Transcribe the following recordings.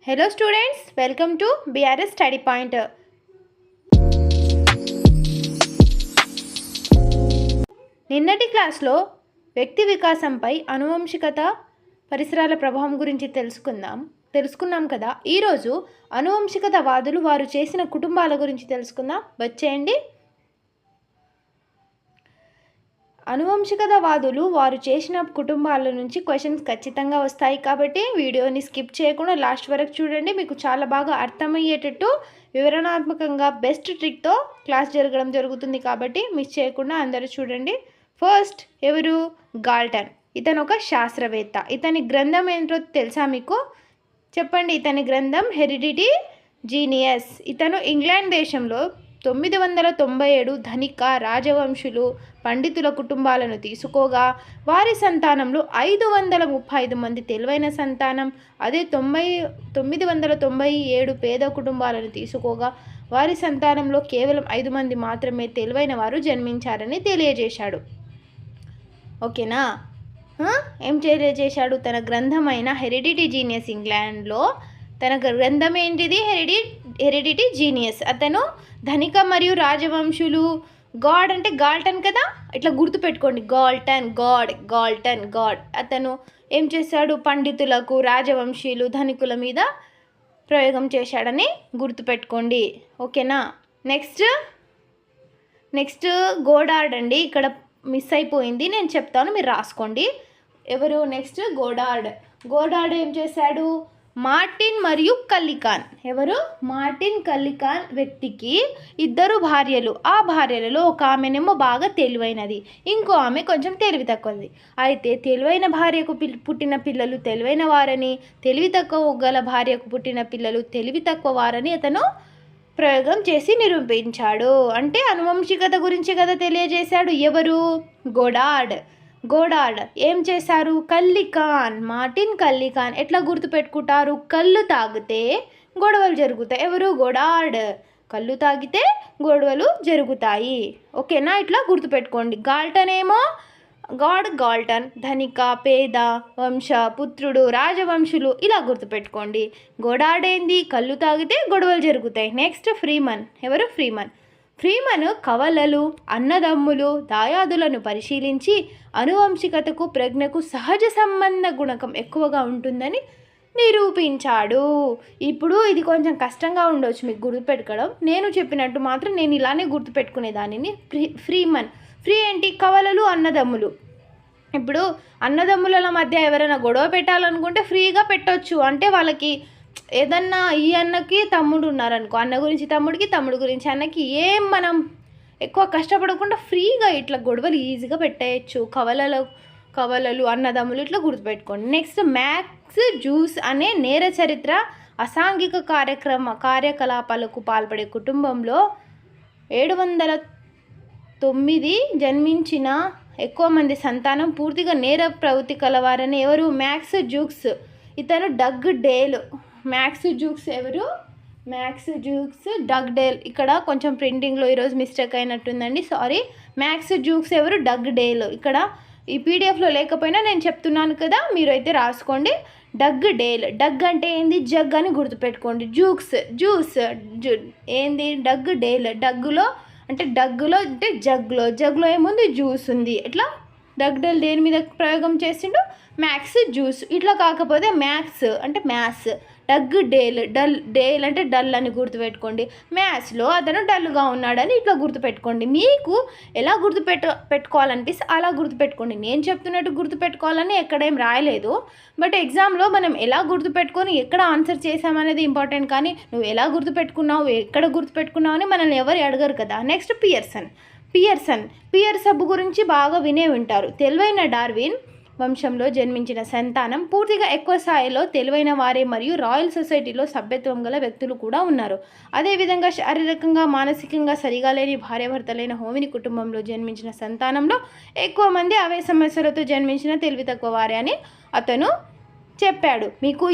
Hello students, welcome to BRS Study Point. నిన్నటి క్లాస్లో వ్యక్తి వికాసంపై అనువంశికత పరిసరాల ప్రభావం గురించి తెలుసుకున్నాం కదా. ఈరోజు అనువంశికతవాదులు వారు చేసిన కుటుంబాల గురించి తెలుసుకుందాం. వచ్చేయండి. అనువంశికతవాదులు వారు చేసిన కుటుంబాల నుంచి క్వశ్చన్స్ ఖచ్చితంగా వస్తాయి కాబట్టి వీడియోని స్కిప్ చేయకుండా లాస్ట్ వరకు చూడండి. మీకు చాలా బాగా అర్థమయ్యేటట్టు వివరణాత్మకంగా బెస్ట్ ట్రిక్తో క్లాస్ జరగడం జరుగుతుంది కాబట్టి మిస్ చేయకుండా అందరూ చూడండి. ఫస్ట్ ఎవరు? గాల్టన్. ఇతను ఒక శాస్త్రవేత్త. ఇతని గ్రంథం ఏంటో తెలుసా మీకు? చెప్పండి. ఇతని గ్రంథం హెరిడిటీ జీనియస్. ఇతను ఇంగ్లాండ్ దేశంలో 997 ధనిక రాజవంశులు పండితుల కుటుంబాలను తీసుకోగా వారి సంతానంలో 535 మంది తెలివైన సంతానం, అదే 997 పేద కుటుంబాలను తీసుకోగా వారి సంతానంలో కేవలం 5 మంది మాత్రమే తెలివైన వారు జన్మించారని తెలియజేశాడు. ఓకేనా? ఏం తెలియజేశాడు? తన గ్రంథమైన హెరిడిటీ జీనియస్ ఇంగ్లాండ్లో తన గ్రంథం ఏంటిది? Heredity genius. అతను ధనిక మరియు రాజవంశులు. గాడ్ అంటే గాల్టన్ కదా, ఇట్లా గుర్తుపెట్టుకోండి. గాడ్. అతను ఏం చేశాడు? పండితులకు, రాజవంశీయులు, ధనికుల మీద ప్రయోగం చేశాడని గుర్తుపెట్టుకోండి. ఓకేనా? నెక్స్ట్ గోడార్డ్ అండి. ఇక్కడ మిస్ అయిపోయింది, నేను చెప్తాను, మీరు రాసుకోండి. ఎవరు నెక్స్ట్? గోడార్డ్ ఏం చేశాడు? మార్టిన్ మరియు కల్లికాన్. ఎవరు? మార్టిన్ కల్లికాన్ వ్యక్తికి 2 భార్యలు. ఆ భార్యలలో ఒక ఆమెనేమో బాగా తెలివైనది, ఇంకో ఆమె కొంచెం తెలివి తక్కువది. అయితే తెలివైన భార్యకు పుట్టిన పిల్లలు తెలివైన వారని, తెలివి తక్కువ గల భార్యకు పుట్టిన పిల్లలు తెలివి తక్కువ వారని అతను ప్రయోగం చేసి నిరూపించాడు. అంటే అనువంశికత గురించి కదా తెలియజేశాడు. ఎవరు? గోడార్డ్ ఏం చేశారు? మార్టిన్ కల్లికాన్. ఎట్లా గుర్తుపెట్టుకుంటారు? కళ్ళు తాగితే గొడవలు జరుగుతాయి. ఎవరు? గోడార్డ్. కళ్ళు తాగితే గొడవలు జరుగుతాయి. ఓకేనా? ఇట్లా గుర్తుపెట్టుకోండి. గాల్టన్ ధనిక, పేద, వంశ పుత్రుడు, రాజవంశులు, ఇలా గుర్తుపెట్టుకోండి. గోడార్డ్ ఏంది? కళ్ళు తాగితే గొడవలు జరుగుతాయి. Next Freeman. ఎవరు? ఫ్రీమన్ కవలలు, అన్నదమ్ములు, దాయాదులను పరిశీలించి అనువంశికతకు ప్రజ్ఞకు సహజ సంబంధ గుణకం ఎక్కువగా ఉంటుందని నిరూపించాడు. ఇప్పుడు ఇది కొంచెం కష్టంగా ఉండవచ్చు మీకు గుర్తుపెట్టుకోవడం. నేను చెప్పినట్టు మాత్రం నేను ఇలానే గుర్తుపెట్టుకునే దానిని. ఫ్రీమన్. ఫ్రీ ఏంటి? కవలలు, అన్నదమ్ములు. ఇప్పుడు అన్నదమ్ముల మధ్య ఎవరైనా గొడవ పెట్టాలనుకుంటే ఫ్రీగా పెట్టవచ్చు. అంటే వాళ్ళకి ఏదన్నా, ఈ అన్నకి తమ్ముడు ఉన్నారనుకో, అన్న గురించి తమ్ముడికి, తమ్ముడు గురించి అన్నకి, ఏం మనం ఎక్కువ కష్టపడకుండా ఫ్రీగా ఇట్లా గొడవలు ఈజీగా పెట్టేయచ్చు. కవలలు, అన్నదమ్ములు, ఇట్లా గుర్తుపెట్టుకోండి. నెక్స్ట్ మ్యాక్స్ జ్యూస్ అనే నేర చరిత్ర అసాంఘిక కార్యకలాపాలకు పాల్పడే కుటుంబంలో 709 జన్మించిన ఎక్కువ మంది సంతానం పూర్తిగా నేర ప్రవృత్తి కలవారని. ఎవరు? Max Jukes. ఇతను డగ్ డేల్. మ్యాక్స్ జ్యూక్స్ ఎవరు? Doug Dale. ఇక్కడ కొంచెం ప్రింటింగ్లో ఈరోజు మిస్టేక్ అయినట్టుందండి, సారీ. మ్యాక్స్ జ్యూక్స్ ఎవరు? Doug Dale. ఇక్కడ ఈ పీడిఎఫ్లో లేకపోయినా నేను చెప్తున్నాను కదా, మీరు అయితే రాసుకోండి. Doug Dale. డగ్ అంటే ఏంది? జగ్ అని గుర్తుపెట్టుకోండి. జ్యూస్ ఏంది? Doug Dale. డగ్గులో అంటే జగ్లో ఏముంది? జ్యూస్ ఉంది. ఇట్లా డగ్ డేల్ దేని మీద ప్రయోగం చేసిండు? మ్యాక్స్ జ్యూస్. ఇట్లా కాకపోతే మ్యాథ్స్ అంటే మ్యాథ్స్. Doug Dale. డేల్ అంటే డల్ అని గుర్తుపెట్టుకోండి. మ్యాథ్స్లో అతను డల్గా ఉన్నాడని ఇట్లా గుర్తుపెట్టుకోండి. మీకు ఎలా పెట్టుకోవాలనిపిస్తే అలా గుర్తుపెట్టుకోండి. నేను చెప్తున్నట్టు గుర్తుపెట్టుకోవాలని ఎక్కడేం రాయలేదు, బట్ ఎగ్జామ్లో మనం ఎలా గుర్తుపెట్టుకొని ఎక్కడ ఆన్సర్ చేసామనేది ఇంపార్టెంట్. కానీ నువ్వు ఎలా గుర్తుపెట్టుకున్నావు, ఎక్కడ గుర్తుపెట్టుకున్నావు అని మనల్ని ఎవరు అడగరు కదా. నెక్స్ట్ పియర్ సబ్బు గురించి బాగా వినే ఉంటారు. తెలివైన డార్విన్ వంశంలో జన్మించిన సంతానం పూర్తిగా ఎక్కువ స్థాయిలో తెలివైన వారే మరియు రాయల్ సొసైటీలో సభ్యత్వం గల వ్యక్తులు కూడా ఉన్నారు. అదేవిధంగా శారీరకంగా, మానసికంగా సరిగా లేని భార్యాభర్తలైన హోమిని కుటుంబంలో జన్మించిన సంతానంలో ఎక్కువ మంది అవే సమస్యలతో జన్మించిన తెలివి తక్కువ వారే అని అతను చెప్పాడు. మీకు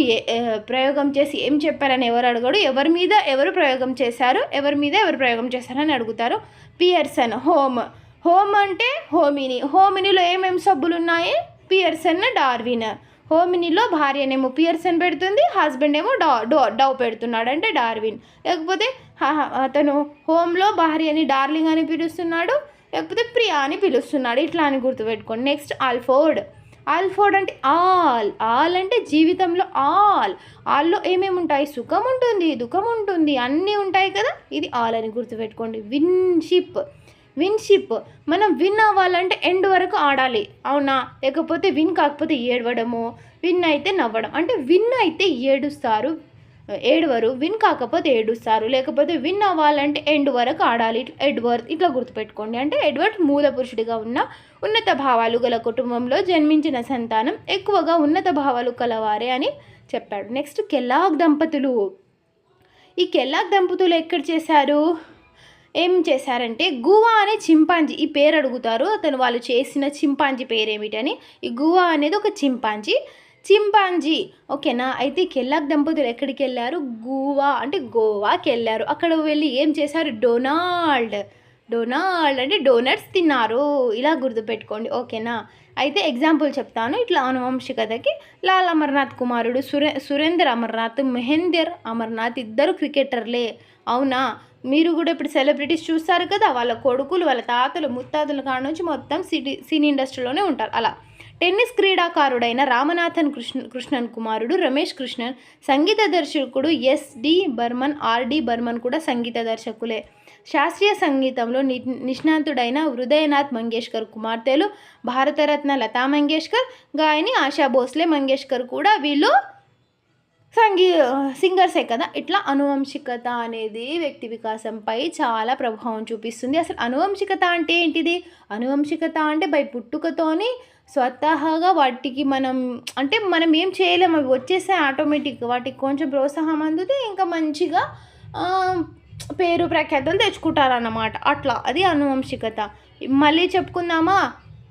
ప్రయోగం చేసి ఏం చెప్పారని ఎవరు అడగడు. ఎవరి మీద ఎవరు ప్రయోగం చేశారు, ఎవరి మీద ఎవరు ప్రయోగం చేశారని అడుగుతారు. పియర్సన్. హోమ్ అంటే హోమినిలో ఏమేమి సబ్బులు ఉన్నాయి? Pearson, Darwin. హోమినిలో భార్యనేమో పియర్సన్ పెడుతుంది, హస్బెండ్ ఏమో డవ్ పెడుతున్నాడు అంటే డార్విన్. లేకపోతే అతను హోమ్లో భార్యని డార్లింగ్ అని పిలుస్తున్నాడు, లేకపోతే ప్రియా అని పిలుస్తున్నాడు. ఇట్లా అని గుర్తుపెట్టుకోండి. నెక్స్ట్ ఆల్ఫోర్డ్. ఆల్ఫోర్డ్ అంటే ఆల్ అంటే జీవితంలో ఆల్లో ఏమేమి ఉంటాయి? సుఖం ఉంటుంది, దుఃఖం ఉంటుంది, అన్నీ ఉంటాయి కదా, ఇది ఆల్ అని గుర్తుపెట్టుకోండి. విన్షిప్ మనం విన్ అవ్వాలంటే ఎండ్ వరకు ఆడాలి, అవునా? లేకపోతే విన్ కాకపోతే ఏడవడము, విన్ అయితే నవ్వడం. అంటే విన్ అయితే ఏడవరు, విన్ కాకపోతే ఏడుస్తారు. లేకపోతే విన్ అవ్వాలంటే ఎండ్ వరకు ఆడాలి. ఎడ్వర్డ్ ఇట్లా గుర్తుపెట్టుకోండి. అంటే ఎడ్వర్డ్ మూల పురుషుడిగా ఉన్న ఉన్నత భావాలు గల కుటుంబంలో జన్మించిన సంతానం ఎక్కువగా ఉన్నత భావాలు కలవారే అని చెప్పాడు. నెక్స్ట్ కెల్లాగ్ దంపతులు. ఈ కెల్లాగ్ దంపతులు ఎక్కడ చేశారు? ఏం చేశారంటే గువా అనే చింపాంజీ, ఈ పేరు అడుగుతారు, అతను వాళ్ళు చేసిన చింపాంజీ పేరేమిటని. ఈ గువా అనేది ఒక చింపాంజీ, ఓకేనా? అయితే కెల్లాగ్ దంపతులు ఎక్కడికి వెళ్ళారు? గోవాకి వెళ్ళారు. అక్కడ వెళ్ళి ఏం చేశారు? డొనాల్డ్ అంటే డోనట్స్ తిన్నారు. ఇలా గుర్తుపెట్టుకోండి, ఓకేనా? అయితే ఎగ్జాంపుల్ చెప్తాను. ఇట్లా ఆనువంశికతకి లాల్ అమర్నాథ్ కుమారుడు సురేందర్ అమర్నాథ్, మహేందర్ అమర్నాథ్ ఇద్దరు క్రికెటర్లే, అవునా? మీరు కూడా ఇప్పుడు సెలబ్రిటీస్ చూస్తారు కదా, వాళ్ళ కొడుకులు, వాళ్ళ తాతలు, ముత్తాతల కాడ నుంచి మొత్తం సినీ ఇండస్ట్రీలోనే ఉంటారు. అలా టెన్నిస్ క్రీడాకారుడైన రామనాథన్ కృష్ణన్ కుమారుడు రమేష్ కృష్ణన్, సంగీత దర్శకుడు ఎస్డి బర్మన్, ఆర్డి బర్మన్ కూడా సంగీత దర్శకులే. శాస్త్రీయ సంగీతంలో నిష్ణాతుడైన హృదయనాథ్ మంగేష్కర్ కుమార్తెలు భారతరత్న లతా మంగేష్కర్, గాయని ఆశా భోస్లే మంగేష్కర్ కూడా వీళ్ళు సింగర్సే కదా. ఇట్లా అనువంశికత అనేది వ్యక్తి వికాసంపై చాలా ప్రభావం చూపిస్తుంది. అసలు అనువంశికత అంటే ఏంటిది? అనువంశికత అంటే బై పుట్టుకతోని స్వతహాగా వాటికి మనం ఏం చేయలేము, అవి వచ్చేస్తే ఆటోమేటిక్. వాటికి కొంచెం ప్రోత్సాహం అందితే ఇంకా మంచిగా పేరు ప్రఖ్యాతలు తెచ్చుకుంటారన్నమాట. అట్లా అది అనువంశికత. మళ్ళీ చెప్పుకుందామా?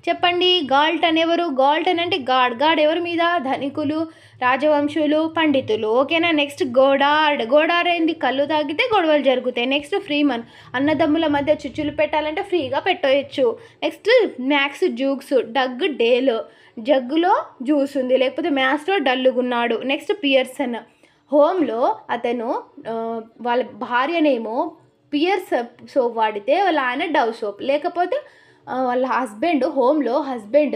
చెప్పండి. గాల్టన్ ఎవరు? గాల్టన్ అంటే గాడ్ ఎవరి మీద? ధనికులు, రాజవంశులు, పండితులు, ఓకేనా? నెక్స్ట్ గోడార్ ఏంది? కళ్ళు తాగితే గొడవలు జరుగుతాయి. నెక్స్ట్ ఫ్రీమన్, అన్నదమ్ముల మధ్య చుచ్చులు పెట్టాలంటే ఫ్రీగా పెట్టవచ్చు. నెక్స్ట్ మ్యాక్స్ జూక్స్, డగ్ డేల్, జగ్గులో జ్యూస్ ఉంది, లేకపోతే మ్యాథ్స్లో డల్లుగున్నాడు. నెక్స్ట్ పియర్సన్, హోమ్లో అతను వాళ్ళ భార్యనేమో పియర్స్ సోప్ వాడితే వాళ్ళ ఆయన డవ్ సోప్, లేకపోతే వాళ్ళ హోమ్లో హస్బెండ్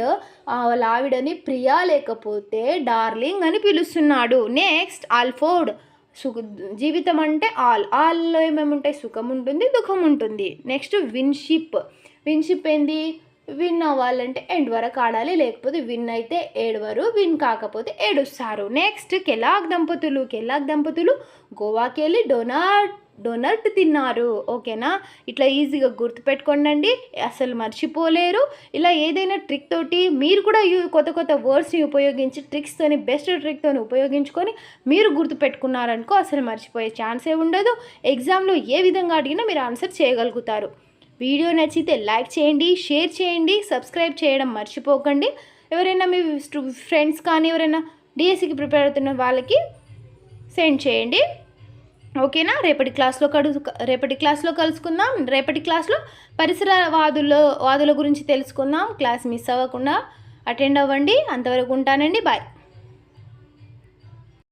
వాళ్ళ ఆవిడని ప్రియా లేకపోతే డార్లింగ్ అని పిలుస్తున్నాడు. నెక్స్ట్ ఆల్ఫోర్డ్, జీవితం అంటే ఆల్లో ఏమేమి ఉంటాయి? సుఖం ఉంటుంది, దుఃఖం ఉంటుంది. నెక్స్ట్ విన్షిప్ ఏంది? విన్ అవ్వాలంటే ఎండ్ వరకు ఆడాలి, లేకపోతే విన్ అయితే ఏడవరు, విన్ కాకపోతే ఏడుస్తారు. నెక్స్ట్ కెల్లాగ్ దంపతులు గోవాకి వెళ్ళి డొనట్ తిన్నారు, ఓకేనా? ఇట్లా ఈజీగా గుర్తుపెట్టుకోండి, అసలు మర్చిపోలేరు. ఇలా ఏదైనా ట్రిక్ తోటి మీరు కూడా కొత్త వర్డ్స్ని ఉపయోగించి బెస్ట్ ట్రిక్తోని ఉపయోగించుకొని మీరు గుర్తుపెట్టుకున్నారనుకో అసలు మర్చిపోయే ఛాన్సే ఉండదు. ఎగ్జామ్లో ఏ విధంగా అడిగినా మీరు ఆన్సర్ చేయగలుగుతారు. వీడియో నచ్చితే లైక్ చేయండి, షేర్ చేయండి, సబ్స్క్రైబ్ చేయడం మర్చిపోకండి. ఎవరైనా మీ ఫ్రెండ్స్ కానీ ఎవరైనా డిఎస్సికి ప్రిపేర్ అవుతున్న వాళ్ళకి సెండ్ చేయండి, ఓకేనా? రేపటి క్లాస్లో కలుసుకుందాం. రేపటి క్లాస్లో వాదుల గురించి తెలుసుకుందాం. క్లాస్ మిస్ అవ్వకుండా అటెండ్ అవ్వండి. అంతవరకు ఉంటానండి. బాయ్.